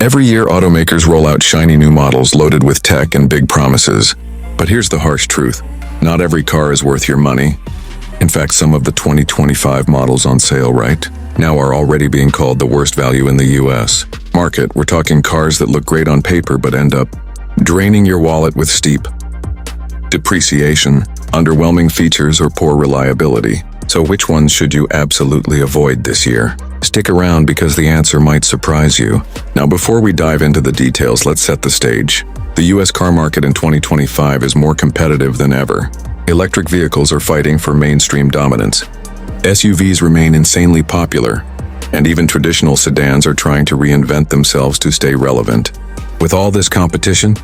Every year, automakers roll out shiny new models loaded with tech and big promises. But here's the harsh truth. Not every car is worth your money. In fact, some of the 2025 models on sale right now are already being called the worst value in the US market. We're talking cars that look great on paper but end up draining your wallet with steep depreciation, underwhelming features, or poor reliability. So which ones should you absolutely avoid this year? Stick around because the answer might surprise you. Now, before we dive into the details, let's set the stage. The US car market in 2025 is more competitive than ever. Electric vehicles are fighting for mainstream dominance. SUVs remain insanely popular, and even traditional sedans are trying to reinvent themselves to stay relevant. With all this competition,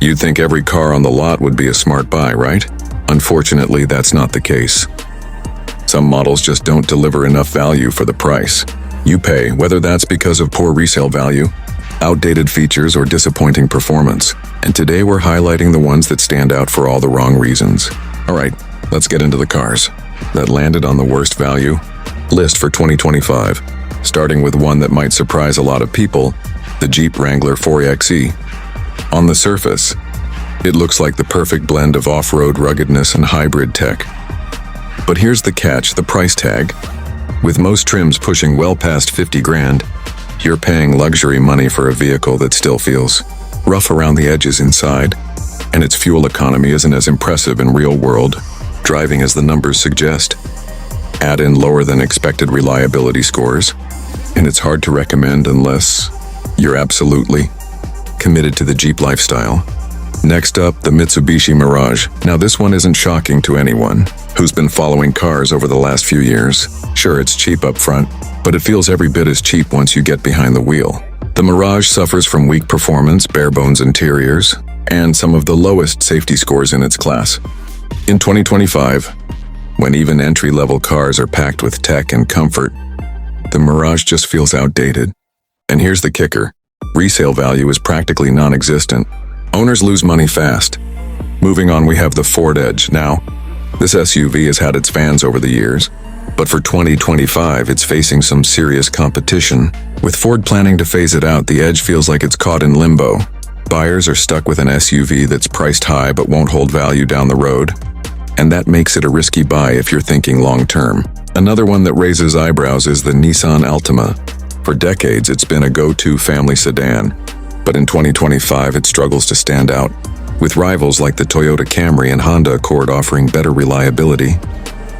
you'd think every car on the lot would be a smart buy, right? Unfortunately, that's not the case. Some models just don't deliver enough value for the price you pay, whether that's because of poor resale value, outdated features, or disappointing performance. And today we're highlighting the ones that stand out for all the wrong reasons. Alright, let's get into the cars that landed on the worst value list for 2025, starting with one that might surprise a lot of people, the Jeep Wrangler 4xe. On the surface, it looks like the perfect blend of off-road ruggedness and hybrid tech. But here's the catch, the price tag. With most trims pushing well past 50 grand, you're paying luxury money for a vehicle that still feels rough around the edges inside, and its fuel economy isn't as impressive in real-world driving as the numbers suggest. Add in lower than expected reliability scores, and it's hard to recommend unless you're absolutely committed to the Jeep lifestyle. Next up, the Mitsubishi Mirage. Now this one isn't shocking to anyone who's been following cars over the last few years. Sure, it's cheap up front, but it feels every bit as cheap once you get behind the wheel. The Mirage suffers from weak performance, bare-bones interiors, and some of the lowest safety scores in its class. In 2025, when even entry-level cars are packed with tech and comfort, the Mirage just feels outdated. And here's the kicker. Resale value is practically non-existent. Owners lose money fast. Moving on, we have the Ford Edge. Now, this SUV has had its fans over the years, but for 2025, it's facing some serious competition. With Ford planning to phase it out, the Edge feels like it's caught in limbo. Buyers are stuck with an SUV that's priced high but won't hold value down the road, and that makes it a risky buy if you're thinking long-term. Another one that raises eyebrows is the Nissan Altima. For decades, it's been a go-to family sedan, but in 2025, it struggles to stand out, with rivals like the Toyota Camry and Honda Accord offering better reliability,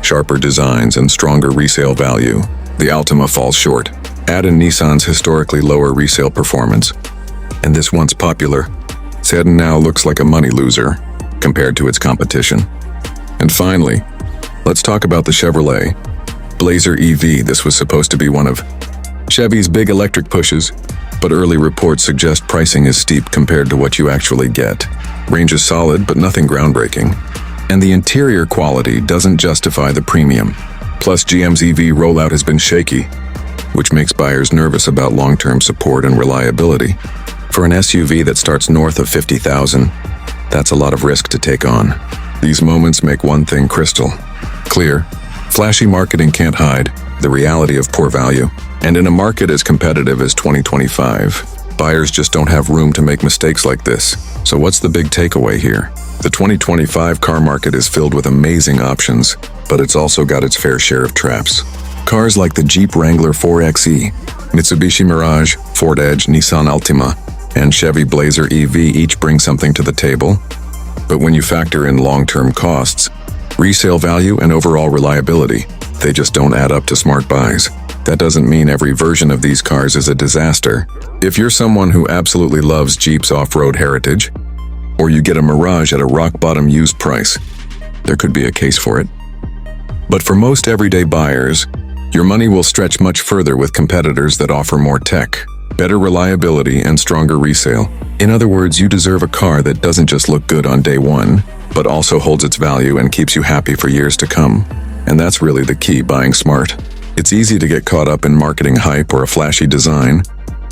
sharper designs, and stronger resale value. The Altima falls short. Add in Nissan's historically lower resale performance, and this once popular sedan now looks like a money loser compared to its competition. And finally, let's talk about the Chevrolet Blazer EV. This was supposed to be one of Chevy's big electric pushes, but early reports suggest pricing is steep compared to what you actually get. Range is solid, but nothing groundbreaking. And the interior quality doesn't justify the premium. Plus, GM's EV rollout has been shaky, which makes buyers nervous about long-term support and reliability. For an SUV that starts north of $50,000, that's a lot of risk to take on. These moments make one thing crystal clear. Flashy marketing can't hide the reality of poor value. And in a market as competitive as 2025, buyers just don't have room to make mistakes like this. So what's the big takeaway here? The 2025 car market is filled with amazing options, but it's also got its fair share of traps. Cars like the Jeep Wrangler 4xe, Mitsubishi Mirage, Ford Edge, Nissan Altima, and Chevy Blazer EV each bring something to the table. But when you factor in long-term costs, resale value, and overall reliability, they just don't add up to smart buys. That doesn't mean every version of these cars is a disaster. If you're someone who absolutely loves Jeep's off-road heritage, or you get a Mirage at a rock-bottom used price, there could be a case for it. But for most everyday buyers, your money will stretch much further with competitors that offer more tech, better reliability, and stronger resale. In other words, you deserve a car that doesn't just look good on day one, but also holds its value and keeps you happy for years to come. And that's really the key, buying smart. It's easy to get caught up in marketing hype or a flashy design,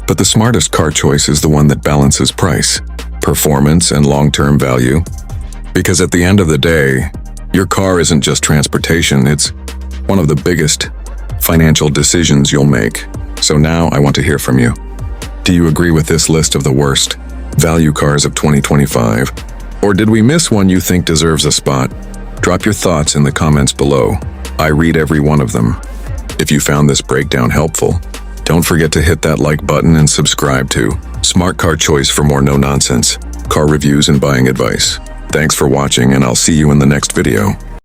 but the smartest car choice is the one that balances price, performance, and long-term value. Because at the end of the day, your car isn't just transportation, it's one of the biggest financial decisions you'll make. So now I want to hear from you. Do you agree with this list of the worst value cars of 2025? Or did we miss one you think deserves a spot? Drop your thoughts in the comments below. I read every one of them. If you found this breakdown helpful, don't forget to hit that like button and subscribe to Smart Car Choice for more no-nonsense car reviews and buying advice. Thanks for watching, and I'll see you in the next video.